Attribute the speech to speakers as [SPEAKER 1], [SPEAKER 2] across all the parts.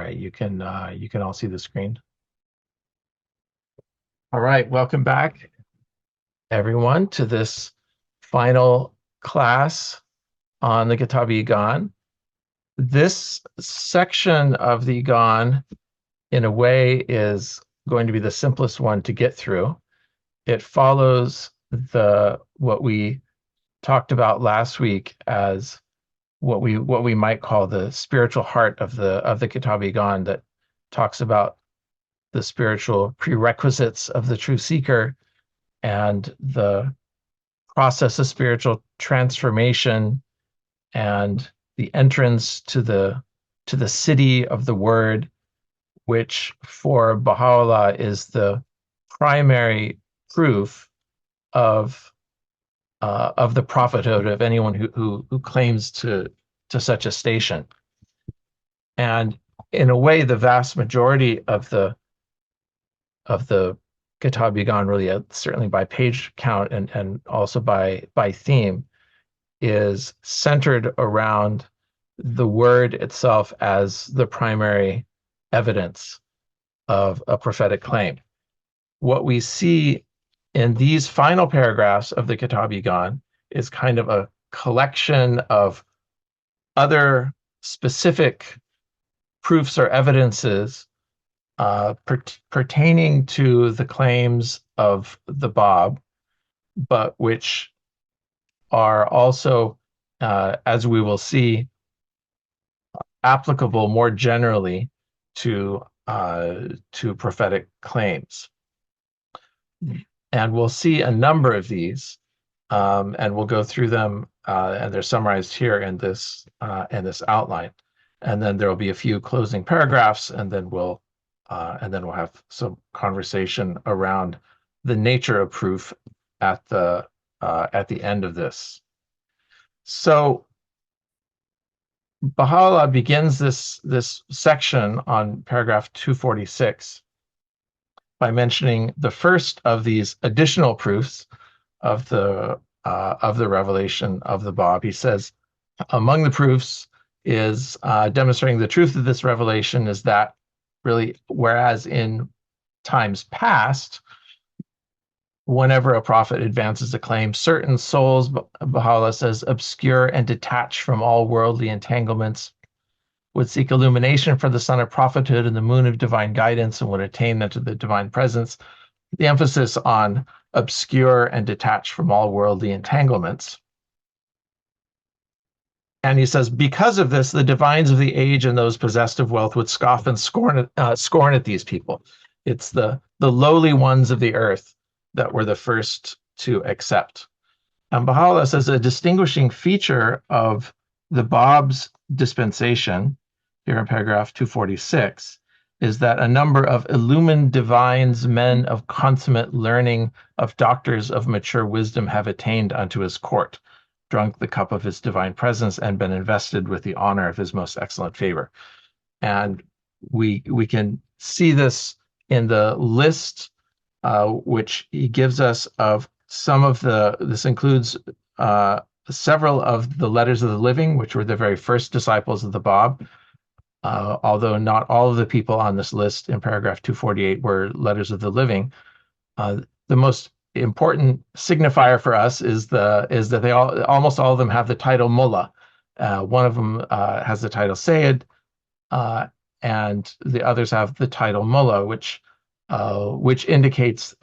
[SPEAKER 1] right, you can all see the screen. All right, welcome back, everyone, to this final class on the Kitab-i-Iqan. This section of the Iqan, in a way, is going to be the simplest one to get through. It follows what we talked about last week as what we might call the spiritual heart of the Kitab-i-Iqan, that talks about the spiritual prerequisites of the true seeker and the process of spiritual transformation and the entrance to the city of the word, which for Baha'u'llah is the primary proof of the prophethood of anyone who claims to such a station. And in a way, the vast majority of the Kitab-i-Iqan, really, certainly by page count and also by theme, is centered around the word itself as the primary evidence of a prophetic claim. What we see in these final paragraphs of the Kitab-i-Iqan is kind of a collection of other specific proofs or evidences pertaining to the claims of the Bab, but which are also, as we will see, applicable more generally to prophetic claims. And we'll see a number of these, and we'll go through them, and they're summarized here in this outline. And then there will be a few closing paragraphs, and then we'll have some conversation around the nature of proof at the end of this. So Baha'u'llah begins this section on paragraph 246 by mentioning the first of these additional proofs of the revelation of the Bab. He says, among the proofs is demonstrating the truth of this revelation is that, really, whereas in times past, whenever a prophet advances a claim, certain souls, Baha'u'llah says, obscure and detached from all worldly entanglements, would seek illumination for the sun of prophethood and the moon of divine guidance, and would attain unto the divine presence. The emphasis on obscure and detached from all worldly entanglements. And he says, because of this, the divines of the age and those possessed of wealth would scoff and scorn at these people. It's the lowly ones of the earth that were the first to accept. And Baha'u'llah says a distinguishing feature of the Bab's dispensation, here in paragraph 246, is that a number of illumined divines, men of consummate learning, of doctors of mature wisdom, have attained unto his court, drunk the cup of his divine presence, and been invested with the honor of his most excellent favor. And we can see this in the list which he gives us of some of this includes several of the letters of the living, which were the very first disciples of the Bab, although not all of the people on this list in paragraph 248 were letters of the living. The most important signifier for us is that they almost all of them have the title mullah. One of them has the title sayyid, and the others have the title mullah, which indicates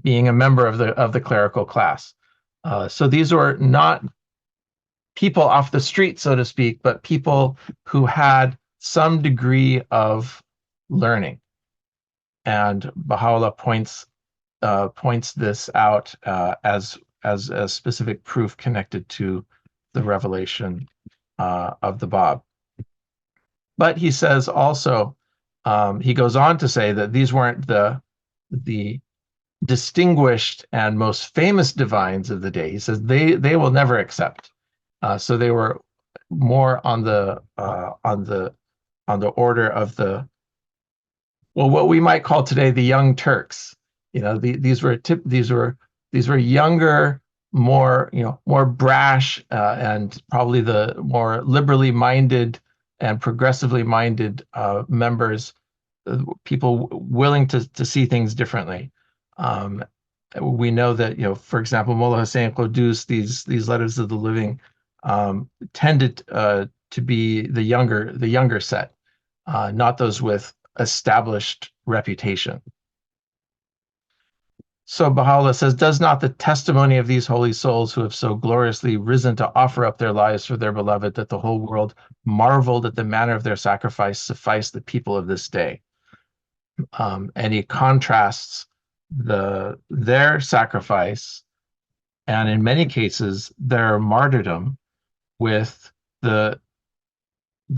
[SPEAKER 1] being a member of the clerical class. So these were not people off the street, so to speak, but people who had some degree of learning. And Baha'u'llah points this out as a specific proof connected to the revelation of the Bab. But he says also, he goes on to say that these weren't the distinguished and most famous divines of the day. He says they will never accept. So they were more on the order of what we might call today the Young Turks. These were younger, more brash, and probably the more liberally minded and progressively minded members, people willing to see things differently. We know that, for example, Mullah Hussein Qudus, these letters of the living, tended to be the younger set, not those with established reputation. So Baha'u'llah says, does not the testimony of these holy souls who have so gloriously risen to offer up their lives for their beloved, that the whole world marveled at the manner of their sacrifice, suffice the people of this day? And he contrasts their sacrifice, and in many cases their martyrdom, with the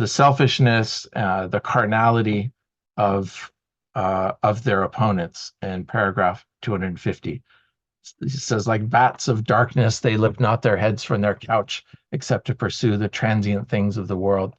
[SPEAKER 1] selfishness, the carnality of their opponents in paragraph 250. He says, like bats of darkness, they lift not their heads from their couch, except to pursue the transient things of the world.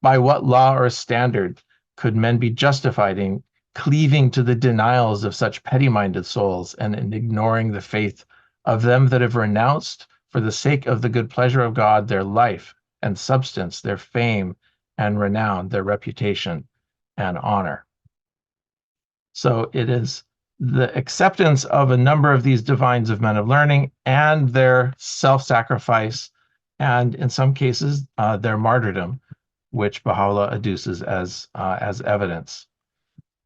[SPEAKER 1] By what law or standard could men be justified in cleaving to the denials of such petty-minded souls, and in ignoring the faith of them that have renounced, for the sake of the good pleasure of God, their life and substance, their fame and renown, their reputation and honor? So it is the acceptance of a number of these divines of men of learning, and their self-sacrifice, and in some cases their martyrdom, which Baha'u'llah adduces as evidence.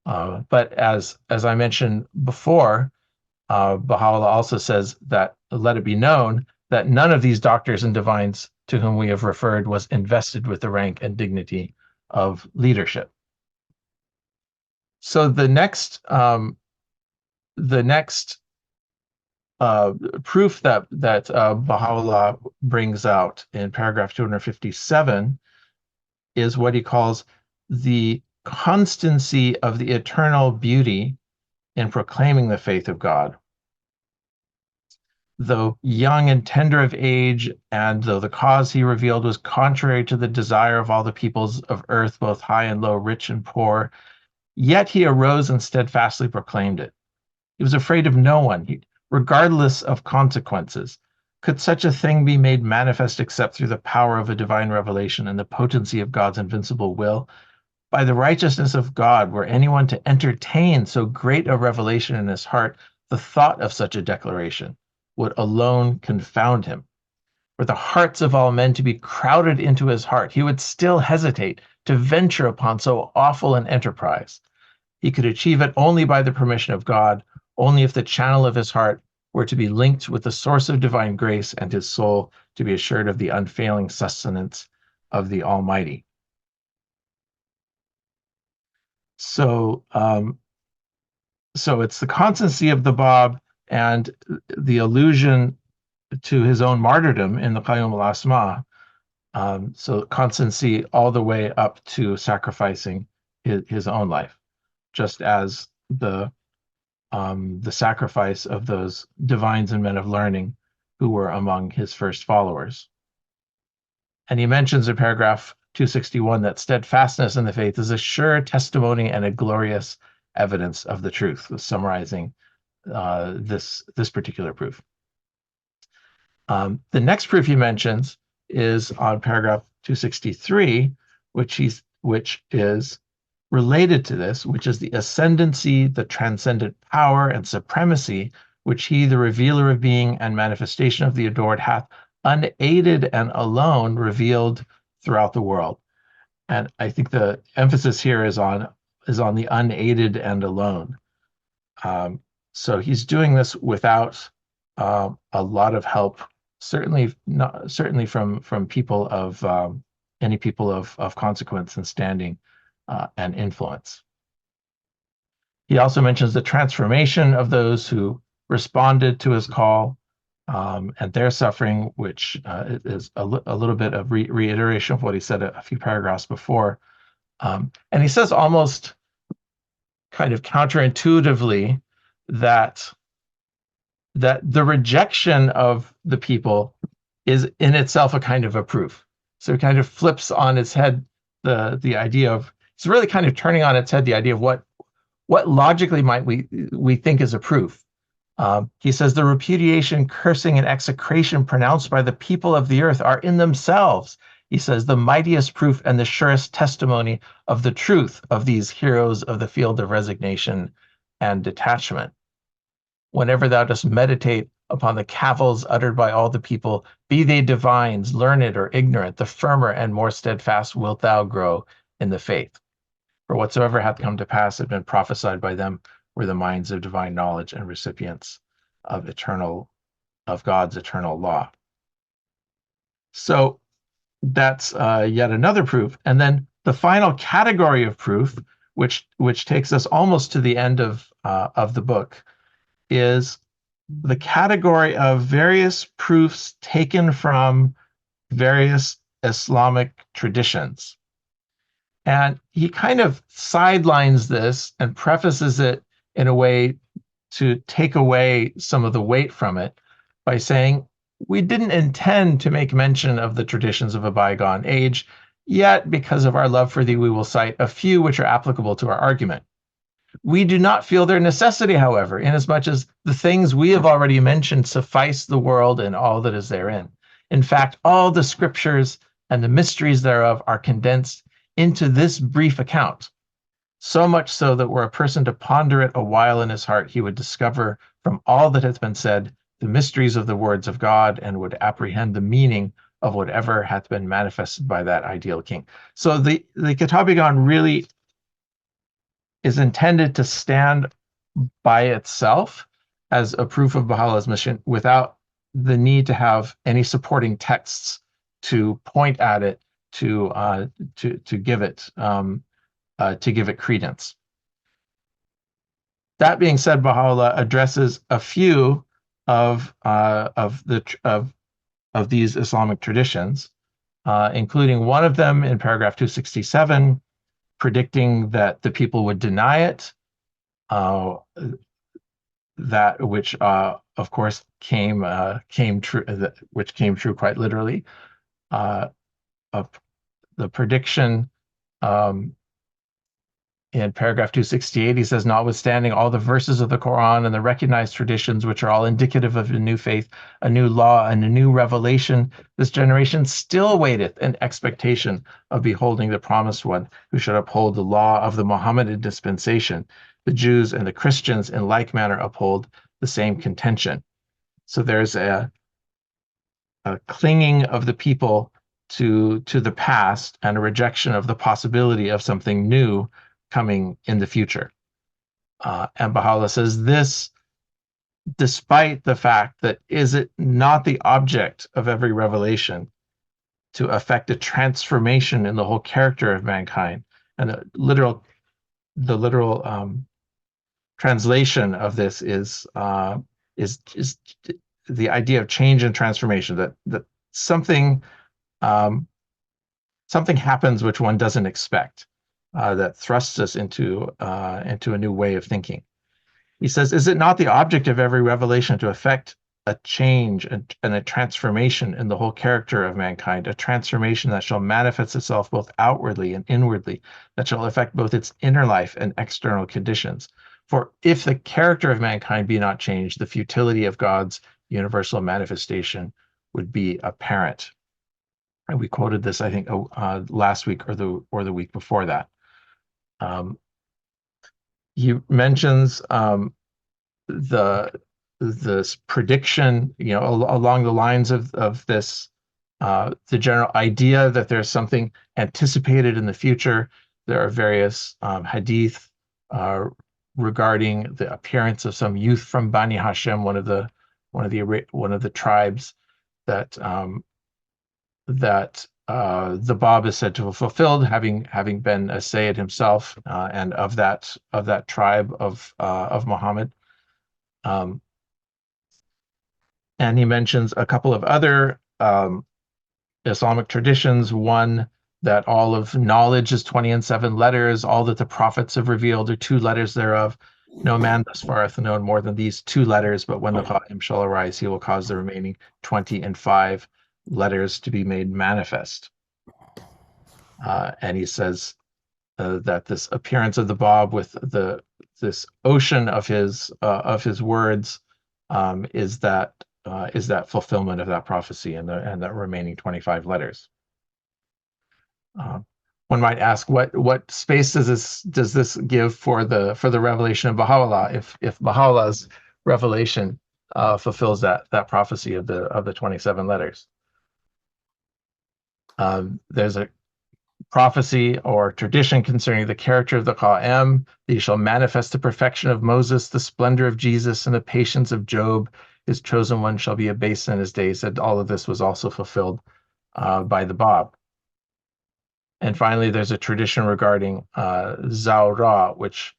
[SPEAKER 1] But as I mentioned before, Baha'u'llah also says that, let it be known that none of these doctors and divines to whom we have referred was invested with the rank and dignity of leadership. So the next proof that Baha'u'llah brings out in paragraph 257 is what he calls the constancy of the eternal beauty in proclaiming the faith of God. Though young and tender of age, and though the cause he revealed was contrary to the desire of all the peoples of earth, both high and low, rich and poor, yet he arose and steadfastly proclaimed it. He was afraid of no one, regardless of consequences. Could such a thing be made manifest except through the power of a divine revelation and the potency of God's invincible will? By the righteousness of God, were anyone to entertain so great a revelation in his heart, the thought of such a declaration would alone confound him. Were the hearts of all men to be crowded into his heart, he would still hesitate to venture upon so awful an enterprise. He could achieve it only by the permission of God, only if the channel of his heart were to be linked with the source of divine grace, and his soul to be assured of the unfailing sustenance of the Almighty. So it's the constancy of the Bab and the allusion to his own martyrdom in the Qayyum al-Asma. So constancy all the way up to sacrificing his own life, just as the sacrifice of those divines and men of learning who were among his first followers. And he mentions in paragraph 261 that steadfastness in the faith is a sure testimony and a glorious evidence of the truth, summarizing this particular proof. The next proof he mentions is on paragraph 263, which is related to this, which is the ascendancy, the transcendent power and supremacy, which he, the revealer of being and manifestation of the adored, hath unaided and alone revealed throughout the world. And I think the emphasis here is on the unaided and alone. So he's doing this without a lot of help, certainly from people of any people of consequence and standing and influence. He also mentions the transformation of those who responded to his call, and their suffering, which is a little bit of reiteration of what he said a few paragraphs before. And he says almost kind of counterintuitively that the rejection of the people is in itself a kind of a proof. So it kind of flips on its head the idea of, it's really kind of turning on its head the idea of what logically might we think is a proof. He says the repudiation, cursing, and execration pronounced by the people of the earth are in themselves, He says, the mightiest proof and the surest testimony of the truth of these heroes of the field of resignation and detachment. Whenever thou dost meditate upon the cavils uttered by all the people, be they divines, learned or ignorant, the firmer and more steadfast wilt thou grow in the faith. For whatsoever hath come to pass had been prophesied by them, were the minds of divine knowledge and recipients of God's eternal law. So that's yet another proof. And then the final category of proof, which takes us almost to the end of the book, is the category of various proofs taken from various Islamic traditions. And he kind of sidelines this and prefaces it in a way to take away some of the weight from it by saying, we didn't intend to make mention of the traditions of a bygone age, yet because of our love for thee, we will cite a few which are applicable to our argument. We do not feel their necessity, however, inasmuch as the things we have already mentioned suffice the world and all that is therein. In fact, all the scriptures and the mysteries thereof are condensed into this brief account, so much so that were a person to ponder it a while in his heart, he would discover from all that hath been said the mysteries of the words of God, and would apprehend the meaning of whatever hath been manifested by that ideal king. So the Kitab-i-Iqan really is intended to stand by itself as a proof of Baha'u'llah's mission without the need to have any supporting texts to point at it to give it credence. That being said, Baha'u'llah addresses a few of these Islamic traditions, including one of them in paragraph 267, predicting that the people would deny it, that which of course came true, which came true quite literally. Of the prediction in paragraph 268, he says, notwithstanding all the verses of the Quran and the recognized traditions, which are all indicative of a new faith, a new law, and a new revelation, this generation still waiteth in expectation of beholding the promised one, who should uphold the law of the Mohammedan dispensation. The Jews and the Christians in like manner uphold the same contention. So there's a clinging of the people to the past and a rejection of the possibility of something new coming in the future. And Baha'u'llah says this, despite the fact that is it not the object of every revelation to effect a transformation in the whole character of mankind? And the literal translation of this is the idea of change and transformation, that something happens which one doesn't expect, that thrusts us into a new way of thinking. He says, is it not the object of every revelation to effect a change and a transformation in the whole character of mankind, a transformation that shall manifest itself both outwardly and inwardly, that shall affect both its inner life and external conditions? For if the character of mankind be not changed, the futility of God's universal manifestation would be apparent. And we quoted this, I think, last week or the week before that. He mentions this prediction, along the lines of this, the general idea that there's something anticipated in the future. There are various hadith regarding the appearance of some youth from Bani Hashim, one of the tribes that the Bab is said to have fulfilled, having been a Sayyid himself, and of that tribe of Muhammad. And he mentions a couple of other Islamic traditions. One, that all of knowledge is 20 and 7 letters. All that the prophets have revealed are 2 letters thereof. No man thus far hath known more than these 2 letters, but when the Qa'im shall arise, he will cause the remaining 20 and 5 letters to be made manifest. And he says that this appearance of the Bab with this ocean of his words is that fulfillment of that prophecy and that remaining 25 letters. One might ask, what space does this give for the revelation of Baha'u'llah, if Baha'u'llah's revelation fulfills that prophecy of the 27 letters? There's a prophecy or tradition concerning the character of the Qa'im. He shall manifest the perfection of Moses, the splendor of Jesus, and the patience of Job. His chosen one shall be abased in his days. And all of this was also fulfilled by the Bab. And finally, there's a tradition regarding Zawra, which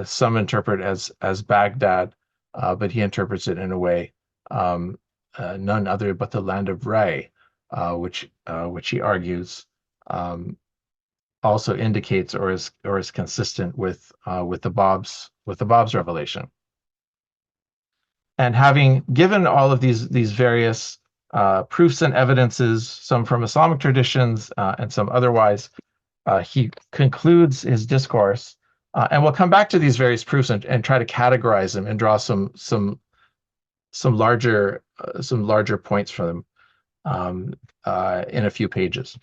[SPEAKER 1] some interpret as Baghdad, but he interprets it in a way none other but the land of Ray, which he argues also indicates or is consistent with the Bab's revelation. And having given all of these various proofs and evidences, some from Islamic traditions and some otherwise, he concludes his discourse, and we'll come back to these various proofs and try to categorize them and draw some larger points from them in a few pages.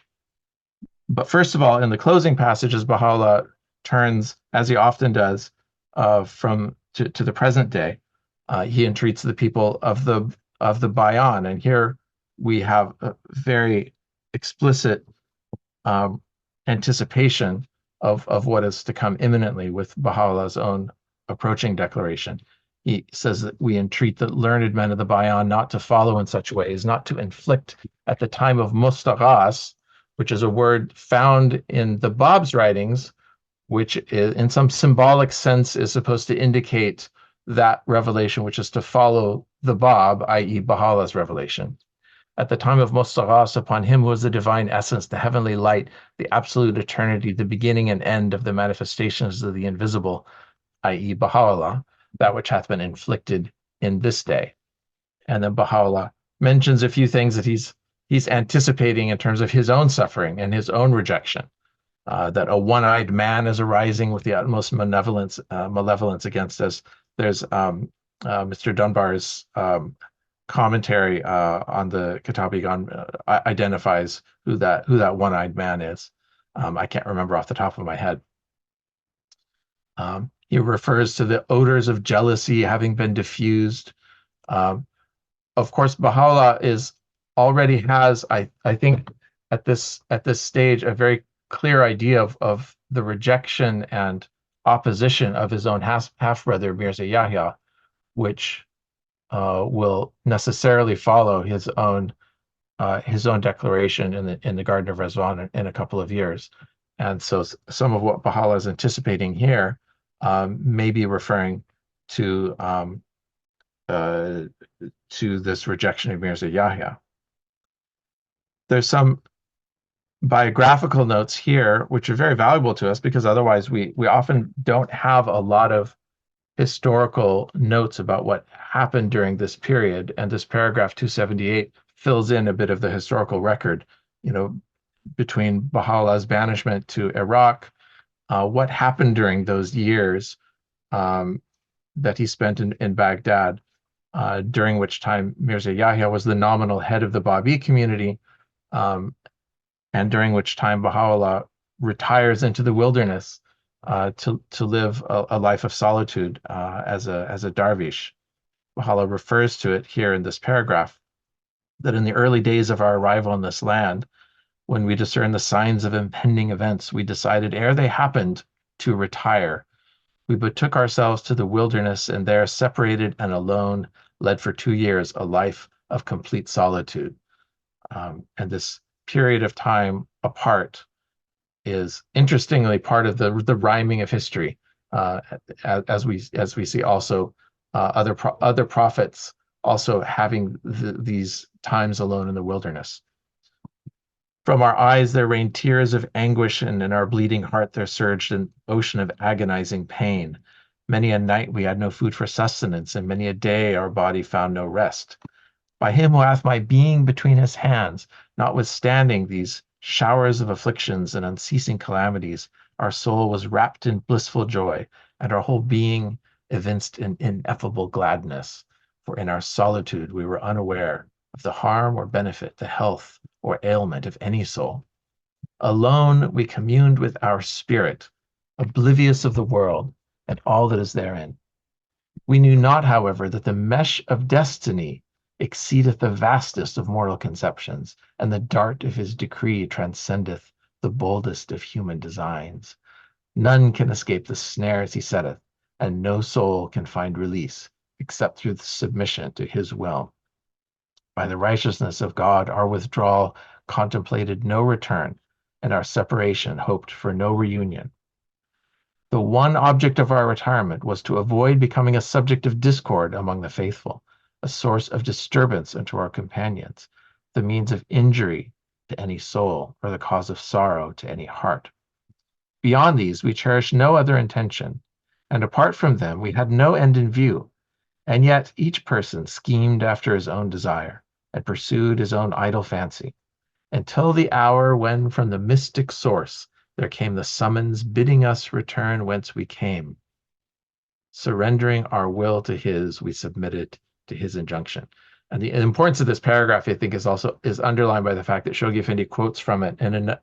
[SPEAKER 1] But first of all, in the closing passages, Baha'u'llah turns, as he often does, to the present day. He entreats the people of the Bayan, and here we have a very explicit anticipation of what is to come imminently with Baha'u'llah's own approaching declaration. He says that we entreat the learned men of the Bayan not to follow in such ways, not to inflict at the time of mustaghas, which is a word found in the Bab's writings, which is, in some symbolic sense, is supposed to indicate that revelation, which is to follow the Bab, i.e. Baha'u'llah's revelation. At the time of mustaghas, upon him was the divine essence, the heavenly light, the absolute eternity, the beginning and end of the manifestations of the invisible, i.e. Baha'u'llah, that which hath been inflicted in this day. And then Baha'u'llah mentions a few things that he's anticipating in terms of his own suffering and his own rejection. That a one-eyed man is arising with the utmost malevolence against us. There's Mr. Dunbar's commentary on the Kitab-i-Iqan identifies who that one-eyed man is. I can't remember off the top of my head. He refers to the odors of jealousy having been diffused. Of course, Baha'u'llah already has, I think, at this stage, a very clear idea of the rejection and opposition of his own half-brother Mirza Yahya, which will necessarily follow his own declaration in the Garden of Rizwan in a couple of years. And so some of what Baha'u'llah is anticipating here may be referring to this rejection of Mirza Yahya. There's some biographical notes here, which are very valuable to us because otherwise we often don't have a lot of historical notes about what happened during this period. And this paragraph 278 fills in a bit of the historical record, between Baha'u'llah's banishment to Iraq, what happened during those years that he spent in Baghdad, during which time Mirza Yahya was the nominal head of the Baha'i community, and during which time Baha'u'llah retires into the wilderness to live a life of solitude as a darvish. Baha'u'llah refers to it here in this paragraph, that in the early days of our arrival in this land, when we discerned the signs of impending events, we decided ere they happened to retire. We betook ourselves to the wilderness and there, separated and alone, led for 2 years a life of complete solitude. And this period of time apart is interestingly part of the rhyming of history, as we see also other prophets also having these times alone in the wilderness. From our eyes there rained tears of anguish, and in our bleeding heart there surged an ocean of agonizing pain. Many a night we had no food for sustenance, and many a day our body found no rest. By him who hath my being between his hands, notwithstanding these showers of afflictions and unceasing calamities, our soul was wrapped in blissful joy, and our whole being evinced in ineffable gladness. For in our solitude we were unaware of the harm or benefit, the health or ailment of any soul. Alone we communed with our spirit, oblivious of the world and all that is therein. We knew not, however, that the mesh of destiny exceedeth the vastest of mortal conceptions, and the dart of his decree transcendeth the boldest of human designs. None can escape the snares he setteth, and no soul can find release except through the submission to his will. By the righteousness of God, our withdrawal contemplated no return, and our separation hoped for no reunion. The one object of our retirement was to avoid becoming a subject of discord among the faithful, a source of disturbance unto our companions, the means of injury to any soul, or the cause of sorrow to any heart. Beyond these, we cherished no other intention, and apart from them, we had no end in view. And yet each person schemed after his own desire, and pursued his own idle fancy, until the hour when from the mystic source there came the summons bidding us return whence we came. Surrendering our will to his, we submitted to his injunction. And the importance of this paragraph, I think, is underlined by the fact that Shoghi Effendi quotes from it, and in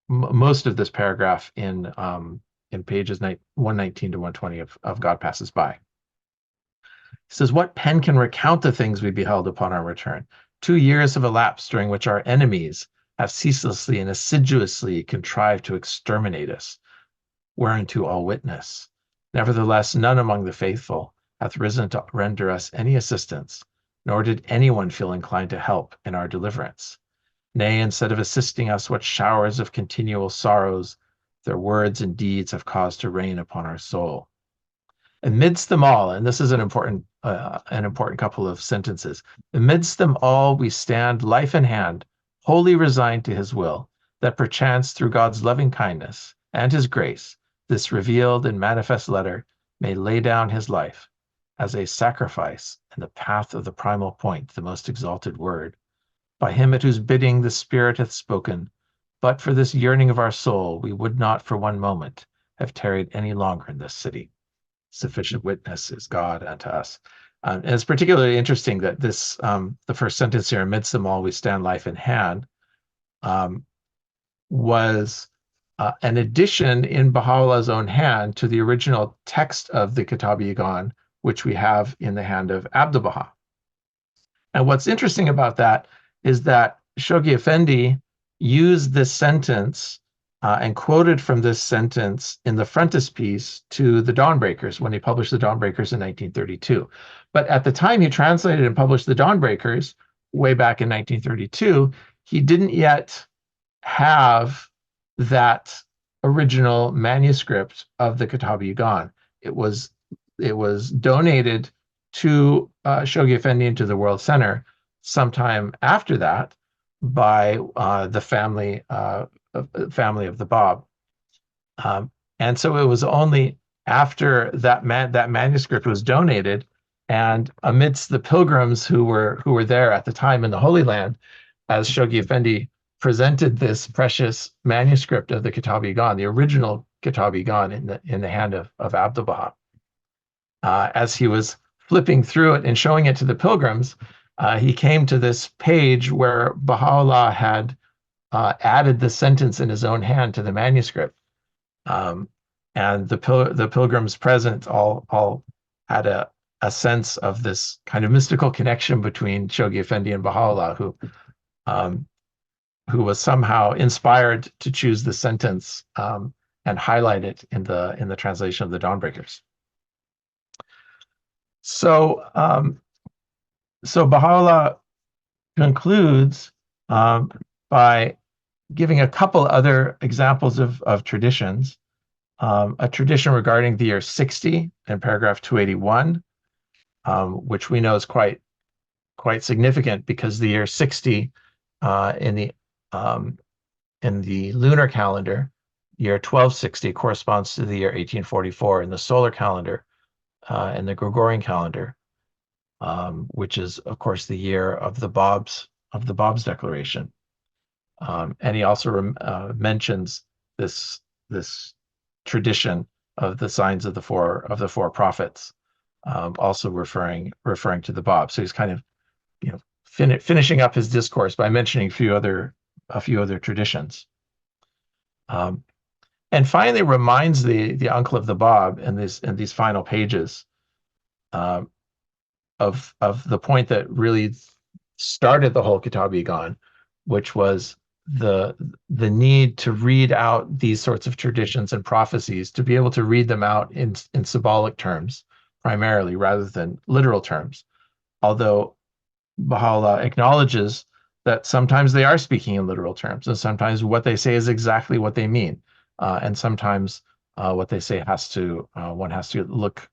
[SPEAKER 1] most of this paragraph in pages 119 to 120 of God Passes By. He says, what pen can recount the things we beheld upon our return? 2 years have elapsed during which our enemies have ceaselessly and assiduously contrived to exterminate us, whereunto all witness. Nevertheless, none among the faithful hath risen to render us any assistance, nor did anyone feel inclined to help in our deliverance. Nay, instead of assisting us, what showers of continual sorrows their words and deeds have caused to rain upon our soul. Amidst them all, and this is an important couple of sentences, amidst them all we stand life in hand, wholly resigned to his will, that perchance through God's loving kindness and his grace, this revealed and manifest letter may lay down his life as a sacrifice in the path of the primal point, the most exalted word, by him at whose bidding the Spirit hath spoken. But for this yearning of our soul, we would not for one moment have tarried any longer in this city. Sufficient witness is God unto us. And it's particularly interesting that this, the first sentence here, amidst them all we stand life in hand, was an addition in Baha'u'llah's own hand to the original text of the Kitab-i-Iqan, which we have in the hand of Abdu'l-Baha. And what's interesting about that is that Shoghi Effendi used this sentence and quoted from this sentence in the frontispiece to the Dawnbreakers when he published the Dawnbreakers in 1932. But at the time he translated and published the Dawnbreakers, way back in 1932, he didn't yet have that original manuscript of the Kitab-i-Iqan. It was donated to Shoghi Effendi and to the World Center sometime after that by the family of the Bab. And so it was only after that manuscript was donated, and amidst the pilgrims who were there at the time in the Holy Land, as Shoghi Effendi presented this precious manuscript of the Kitab-i-Iqan, the original Kitab-i-Iqan in the hand of Abdu'l-Baha. As he was flipping through it and showing it to the pilgrims, he came to this page where Baha'u'llah had added the sentence in his own hand to the manuscript. And the pilgrims present all had a sense of this kind of mystical connection between Shoghi Effendi and Baha'u'llah, who was somehow inspired to choose the sentence and highlight it in the translation of the Dawnbreakers. So Baha'u'llah concludes by giving a couple other examples of traditions. A tradition regarding the year 60 in paragraph 281, which we know is quite significant because the year 60 in the lunar calendar, year 1260, corresponds to the year 1844 in the solar calendar, in the Gregorian calendar, which is, of course, the year of the Bab's declaration. And he also mentions this tradition of the signs of the four prophets, also referring to the Bab. So he's kind of finishing up his discourse by mentioning a few other a few other traditions. And finally reminds the uncle of the Bab in these final pages of the point that really started the whole Kitab-i-Iqan, which was the need to read out these sorts of traditions and prophecies, to be able to read them out in symbolic terms primarily rather than literal terms. Although Baha'u'llah acknowledges that sometimes they are speaking in literal terms, and sometimes what they say is exactly what they mean, and sometimes what they say one has to look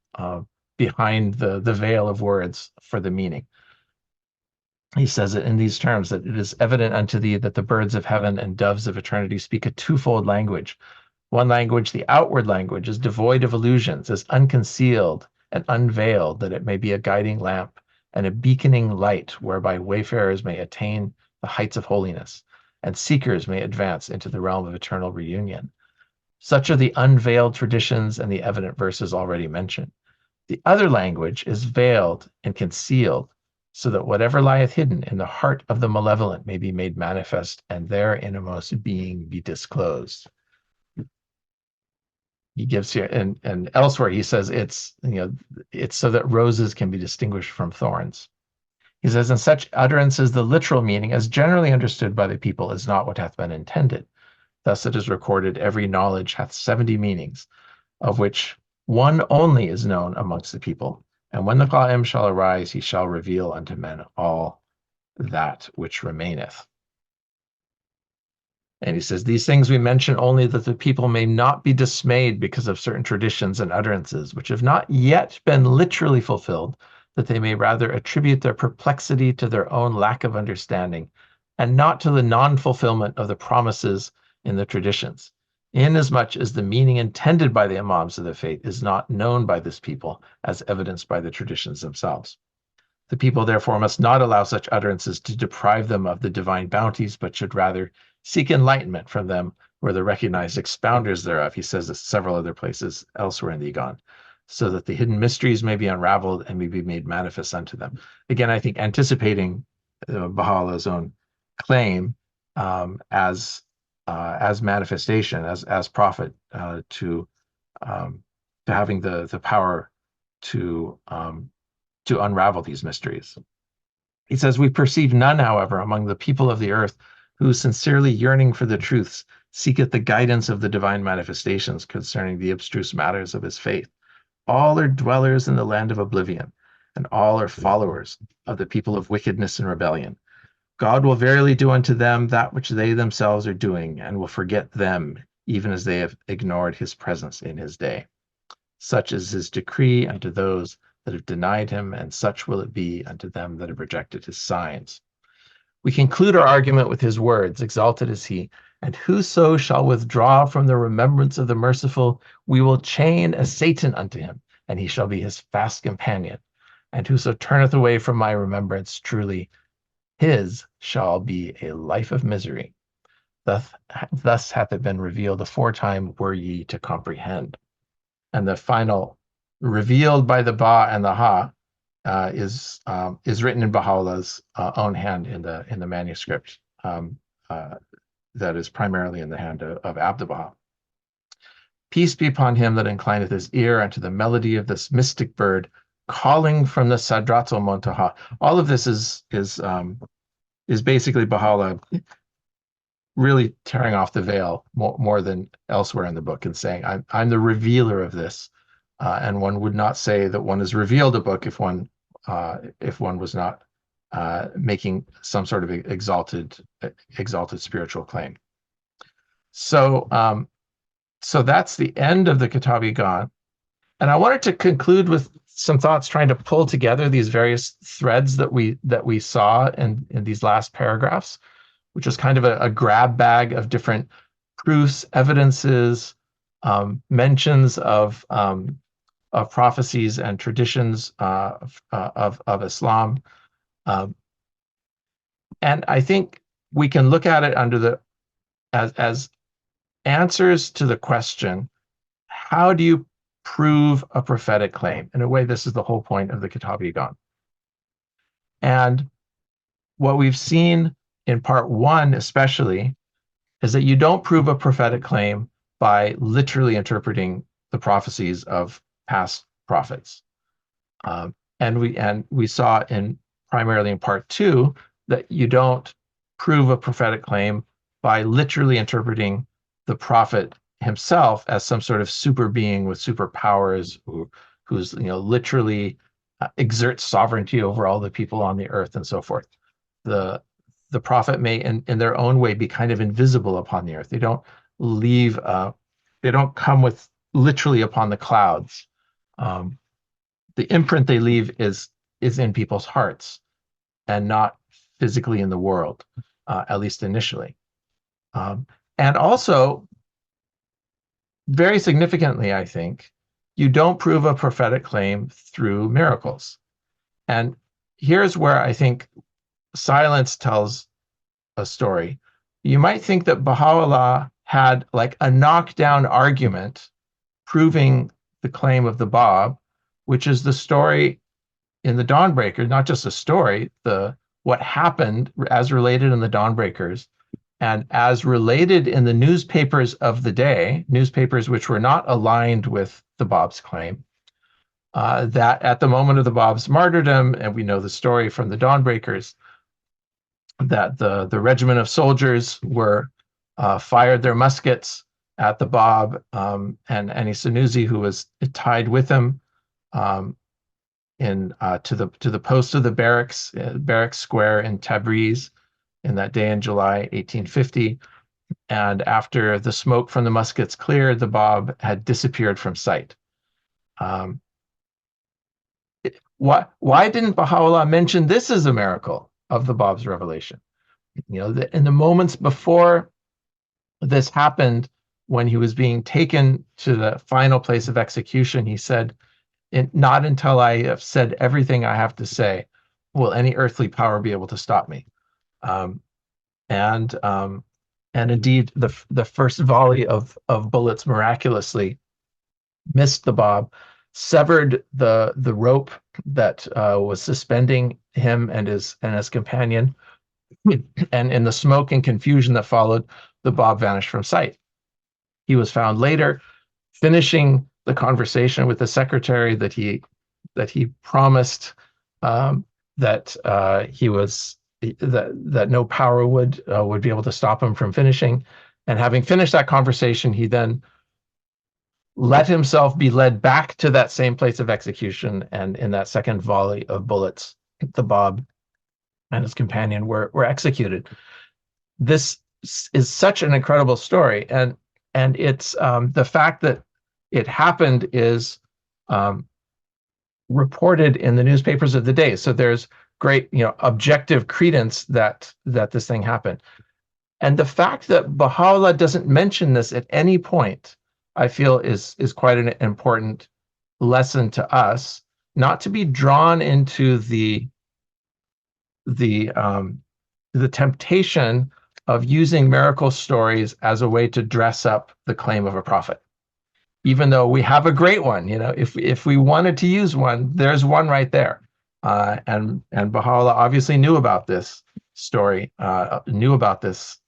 [SPEAKER 1] behind the veil of words for the meaning. He says it in these terms, that it is evident unto thee that the birds of heaven and doves of eternity speak a twofold language. One language, the outward language, is devoid of illusions, is unconcealed and unveiled, that it may be a guiding lamp and a beaconing light whereby wayfarers may attain the heights of holiness, and seekers may advance into the realm of eternal reunion. Such are the unveiled traditions and the evident verses already mentioned. The other language is veiled and concealed, so that whatever lieth hidden in the heart of the malevolent may be made manifest, and their innermost being be disclosed. He gives here, and elsewhere he says it's so that roses can be distinguished from thorns. He says, in such utterances the literal meaning, as generally understood by the people, is not what hath been intended. Thus it is recorded, every knowledge hath 70 meanings, of which one only is known amongst the people. And when the Qa'im shall arise, he shall reveal unto men all that which remaineth. And he says, these things we mention only that the people may not be dismayed because of certain traditions and utterances, which have not yet been literally fulfilled, that they may rather attribute their perplexity to their own lack of understanding, and not to the non-fulfillment of the promises in the traditions, inasmuch as the meaning intended by the Imams of the faith is not known by this people, as evidenced by the traditions themselves. The people therefore must not allow such utterances to deprive them of the divine bounties, but should rather seek enlightenment from them, where the recognized expounders thereof, he says this several other places elsewhere in the Iqan, so that the hidden mysteries may be unraveled and may be made manifest unto them. Again, I think anticipating Baha'u'llah's own claim as manifestation, as prophet, to having the power to unravel these mysteries. He says, we perceive none, however, among the people of the earth who, sincerely yearning for the truths, seeketh the guidance of the divine manifestations concerning the abstruse matters of his faith. All are dwellers in the land of oblivion, and all are followers of the people of wickedness and rebellion. God will verily do unto them that which they themselves are doing, and will forget them, even as they have ignored his presence in his day. Such is his decree unto those that have denied him, and such will it be unto them that have rejected his signs. We conclude our argument with his words, exalted is he, and whoso shall withdraw from the remembrance of the merciful, we will chain a Satan unto him, and he shall be his fast companion. And whoso turneth away from my remembrance, truly his shall be a life of misery. Thus hath it been revealed aforetime, were ye to comprehend. And the final, revealed by the Ba and the Ha, is written in Baha'u'llah's own hand in the manuscript that is primarily in the hand of Abdu'l-Baha. Peace be upon him that inclineth his ear unto the melody of this mystic bird, calling from the Sadratul Muntaha. All of this is basically Baha'u'llah really tearing off the veil more than elsewhere in the book, and saying, I'm the revealer of this. And one would not say that one has revealed a book if one was not making some sort of exalted spiritual claim. So that's the end of the Kitab-i-Iqan. And I wanted to conclude with some thoughts trying to pull together these various threads that we saw in these last paragraphs, which is kind of a grab bag of different proofs, evidences, mentions of prophecies and traditions of Islam. And I think we can look at it as answers to the question, how do you prove a prophetic claim? In a way, this is the whole point of the Kitab-i-Iqan. And what we've seen in part one especially, is that you don't prove a prophetic claim by literally interpreting the prophecies of past prophets. And we saw in primarily in part two that you don't prove a prophetic claim by literally interpreting the prophet himself as some sort of super being with superpowers who's literally exerts sovereignty over all the people on the earth and so forth. The prophet may in their own way be kind of invisible upon the earth. They don't leave they don't come with literally upon the clouds. The imprint they leave is in people's hearts and not physically in the world, at least initially. And also, very significantly, I think, you don't prove a prophetic claim through miracles. And here's where I think silence tells a story. You might think that Baha'u'llah had like a knockdown argument proving the claim of the Bab, which is the story in the Dawnbreakers, not just a story, what happened as related in the Dawnbreakers and as related in the newspapers of the day, newspapers which were not aligned with the Bab's claim, that at the moment of the Bab's martyrdom, and we know the story from the Dawnbreakers, that the regiment of soldiers were fired their muskets at the Bab and any Sanusi who was tied with him to the post of the barracks square in Tabriz in that day in July 1850. And after the smoke from the muskets cleared, the Bab had disappeared from sight. Why didn't Baha'u'llah mention this as a miracle of the Bab's revelation? In the moments before this happened, when he was being taken to the final place of execution, he said, "Not until I have said everything I have to say will any earthly power be able to stop me." And indeed, the first volley of bullets miraculously missed the Bab, severed the rope that was suspending him and his companion, and in the smoke and confusion that followed, the Bab vanished from sight. He was found later finishing the conversation with the secretary that he promised that he was that no power would be able to stop him from finishing. And having finished that conversation, he then let himself be led back to that same place of execution. And in that second volley of bullets, the Bab and his companion were executed. This is such an incredible story, and it's the fact that it happened is reported in the newspapers of the day. So there's great, objective credence that this thing happened. And the fact that Baha'u'llah doesn't mention this at any point, I feel is quite an important lesson to us, not to be drawn into the temptation of using miracle stories as a way to dress up the claim of a prophet. Even though we have a great one, if we wanted to use one, there's one right there. And Baha'u'llah obviously knew about this story, knew about this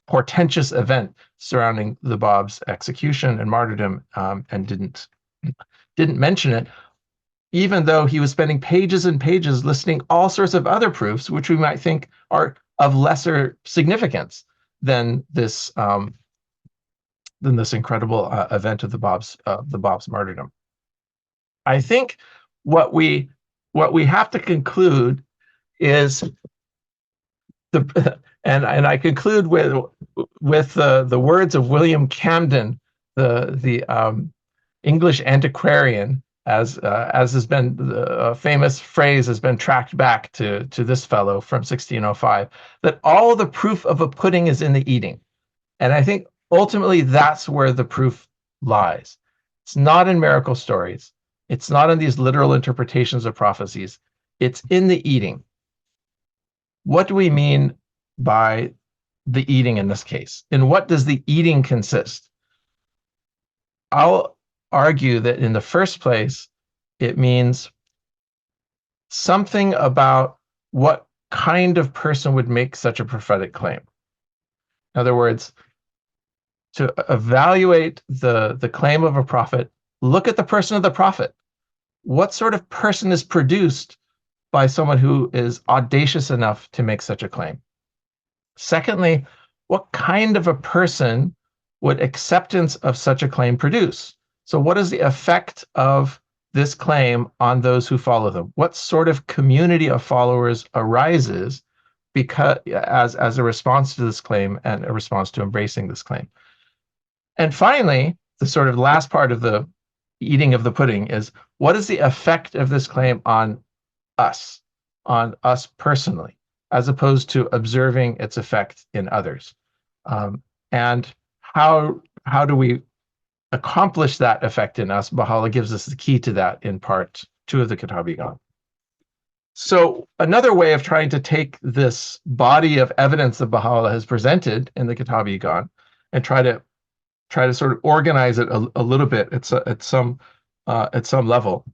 [SPEAKER 1] portentous event surrounding the Bab's execution and martyrdom, and didn't mention it, even though he was spending pages and pages listing all sorts of other proofs, which we might think are of lesser significance than this incredible event of the Bab's martyrdom. I think what we have to conclude is and I conclude with the words of William Camden, the English antiquarian, as has been a famous phrase has been tracked back to this fellow from 1605, that all the proof of a pudding is in the eating. And I think ultimately that's where the proof lies. It's not in miracle stories. It's not in these literal interpretations of prophecies. It's in the eating. What do we mean by the eating in this case? In what does the eating consist? I'll argue that in the first place, it means something about what kind of person would make such a prophetic claim? In other words, to evaluate the claim of a prophet, look at the person of the prophet. What sort of person is produced by someone who is audacious enough to make such a claim? Secondly, what kind of a person would acceptance of such a claim produce? So what is the effect of this claim on those who follow them? What sort of community of followers arises because as a response to this claim and a response to embracing this claim? And finally, the sort of last part of the eating of the pudding is, what is the effect of this claim on us personally, as opposed to observing its effect in others? And how do we accomplish that effect in us? Baha'u'llah gives us the key to that in part 2 of the Kitab-i-Iqan. So another way of trying to take this body of evidence that Baha'u'llah has presented in the Kitab-i-Iqan and try to sort of organize it a little bit at some level,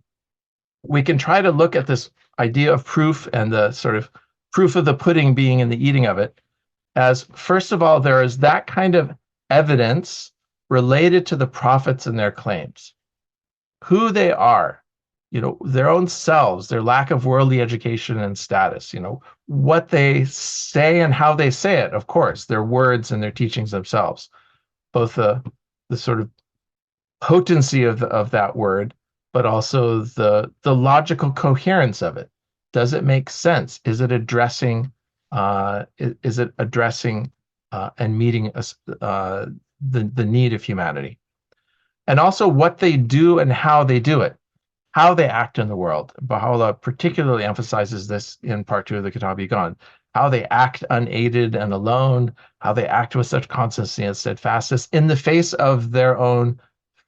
[SPEAKER 1] we can try to look at this idea of proof and the sort of proof of the pudding being in the eating of it as, first of all, there is that kind of evidence related to the prophets and their claims, who they are, their own selves, their lack of worldly education and status, what they say and how they say it, of course, their words and their teachings themselves, both the sort of potency of that word, but also the logical coherence of it. Does it make sense? Is it addressing and meeting the need of humanity? And also what they do and how they do it, how they act in the world. Baha'u'llah particularly emphasizes this in part 2 of the Kitab-i-Iqan, how they act unaided and alone, how they act with such constancy and steadfastness in the face of their own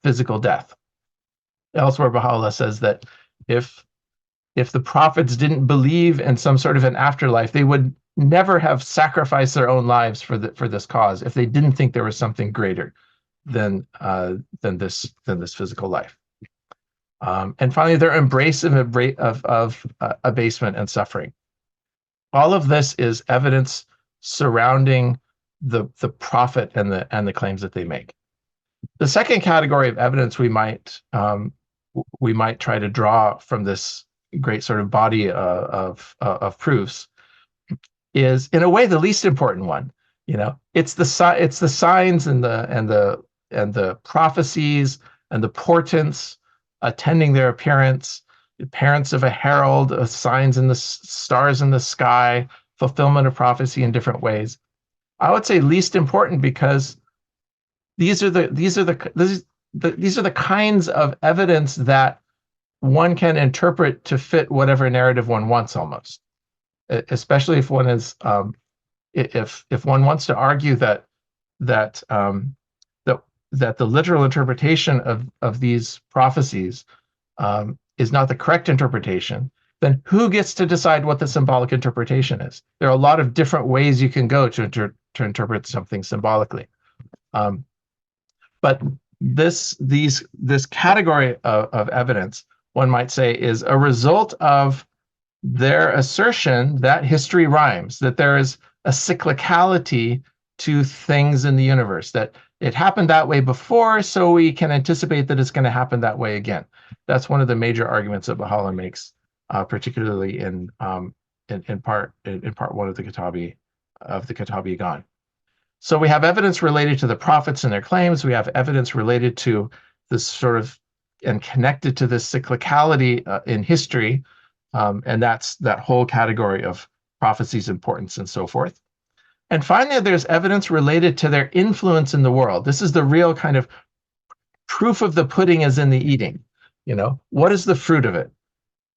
[SPEAKER 1] physical death. Elsewhere, Baha'u'llah says that if the prophets didn't believe in some sort of an afterlife, they would never have sacrificed their own lives for this cause if they didn't think there was something greater than this physical life. And finally, their embrace of abasement and suffering. All of this is evidence surrounding the prophet and the claims that they make. The second category of evidence we might try to draw from this great sort of body of proofs is, in a way, the least important one. It's the signs and the prophecies and the portents attending their appearance, the appearance of a herald, signs in the stars in the sky, fulfillment of prophecy in different ways. I would say least important because these are the kinds of evidence that one can interpret to fit whatever narrative one wants, almost. Especially if one is, if one wants to argue that the literal interpretation of these prophecies is not the correct interpretation, then who gets to decide what the symbolic interpretation is? There are a lot of different ways you can go to interpret something symbolically. But this category of evidence, one might say, is a result of their assertion that history rhymes, that there is a cyclicality to things in the universe, that it happened that way before, so we can anticipate that it's going to happen that way again. That's one of the major arguments that Baha'u'llah makes, particularly in part 1 of the Kitab-i-Iqan. So we have evidence related to the prophets and their claims. We have evidence related to this sort of and connected to this cyclicality in history, and that's that whole category of prophecies, importance, and so forth. And finally, there's evidence related to their influence in the world. This is the real kind of proof of the pudding is in the eating. What is the fruit of it?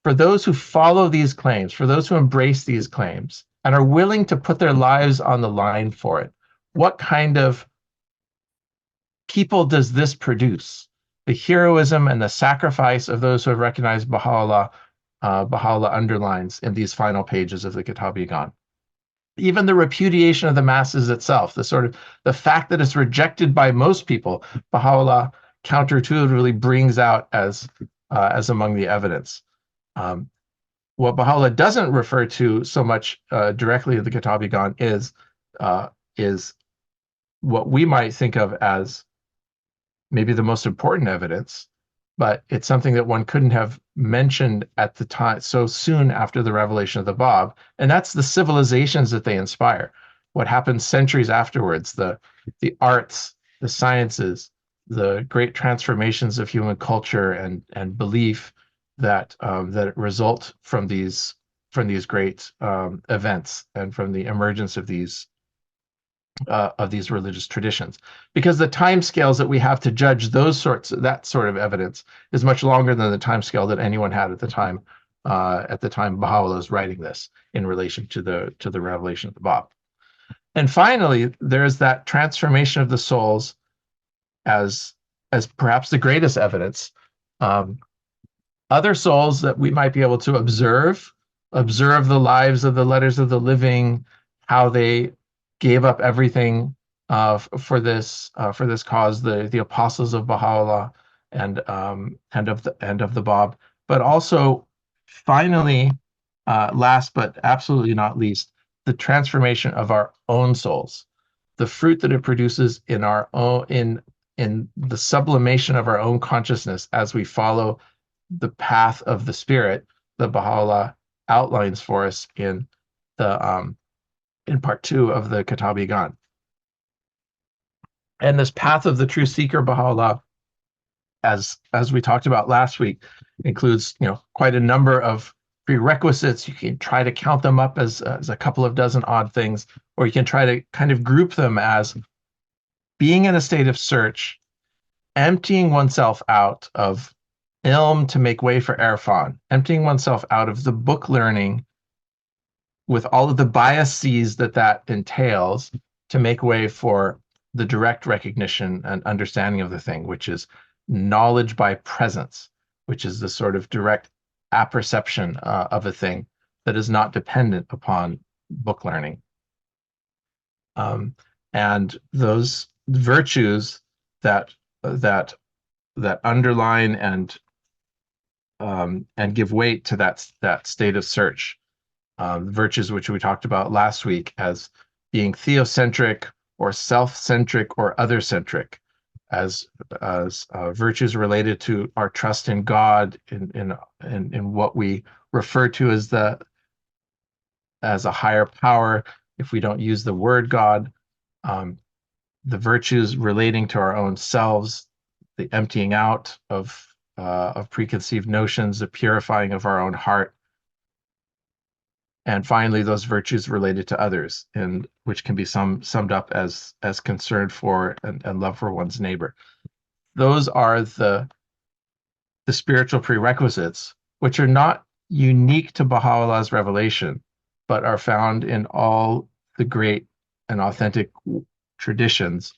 [SPEAKER 1] For those who follow these claims, for those who embrace these claims and are willing to put their lives on the line for it, what kind of people does this produce? The heroism and the sacrifice of those who have recognized Baha'u'llah, Baha'u'llah underlines in these final pages of the Kitab-i-Iqan. Even the repudiation of the masses itself, the fact that it's rejected by most people, Baha'u'llah counterintuitively brings out as among the evidence. What Baha'u'llah doesn't refer to so much directly in the Kitab-i-Iqan is what we might think of as maybe the most important evidence, but it's something that one couldn't have mentioned at the time so soon after the revelation of the Bab, and that's the civilizations that they inspire. What happens centuries afterwards, the arts, the sciences, the great transformations of human culture and belief that that result from these great events and from the emergence of these religious traditions, because the time scales that we have to judge that sort of evidence is much longer than the time scale that anyone had at the time Baha'u'llah was writing this in relation to the revelation of the Bab. And finally, there's that transformation of the souls as perhaps the greatest evidence. Other souls that we might be able to observe the lives of the letters of the living, how they gave up everything for this cause, the apostles of Baha'u'llah and of the Bab, but also finally, last but absolutely not least, the transformation of our own souls, the fruit that it produces in our own in the sublimation of our own consciousness as we follow the path of the Spirit that Baha'u'llah outlines for us in part 2 of the Kitab-i-Iqan. And this path of the true seeker, Baha'u'llah, as we talked about last week, includes quite a number of prerequisites. You can try to count them up as a couple of dozen odd things, or you can try to kind of group them as being in a state of search, emptying oneself out of ilm to make way for irfan, emptying oneself out of the book learning with all of the biases that entails to make way for the direct recognition and understanding of the thing, which is knowledge by presence, which is the sort of direct apperception of a thing that is not dependent upon book learning. And those virtues that underline and give weight to that state of search, virtues which we talked about last week as being theocentric or self-centric or other-centric, as virtues related to our trust in God, in what we refer to as a higher power, if we don't use the word God, the virtues relating to our own selves, the emptying out of preconceived notions, the purifying of our own heart, and finally those virtues related to others, and which can be summed up as concern for and love for one's neighbor. Those are the spiritual prerequisites, which are not unique to Baha'u'llah's revelation, but are found in all the great and authentic traditions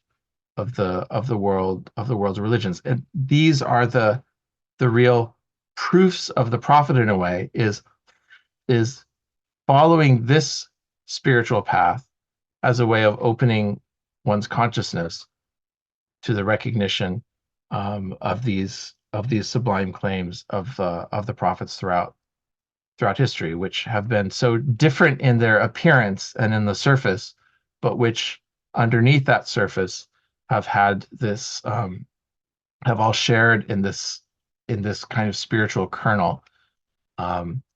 [SPEAKER 1] of the world's religions. And these are the real proofs of the prophet, in a way, is following this spiritual path as a way of opening one's consciousness to the recognition of these sublime claims of the prophets throughout history, which have been so different in their appearance and in the surface, but which underneath that surface have had this have all shared in this kind of spiritual kernel,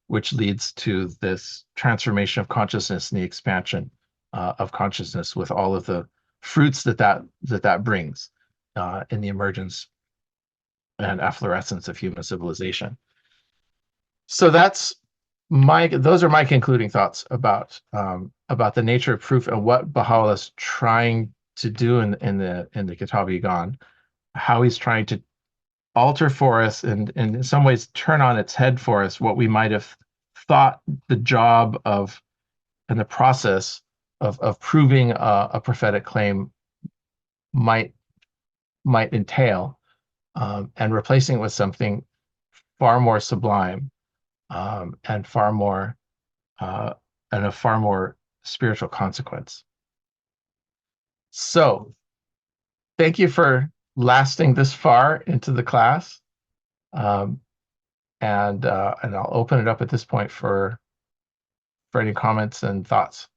[SPEAKER 1] which leads to this transformation of consciousness and the expansion of consciousness, with all of the fruits that brings in the emergence and efflorescence of human civilization. So those are my concluding thoughts about the nature of proof and what Baha'u'llah is trying to do in the Kitab-i-Iqan, how he's trying to alter for us and in some ways turn on its head for us what we might have thought the job of and the process of proving a prophetic claim might entail, and replacing it with something far more sublime, and far more and of far more spiritual consequence. So thank you for lasting this far into the class. and I'll open it up at this point for any comments and thoughts.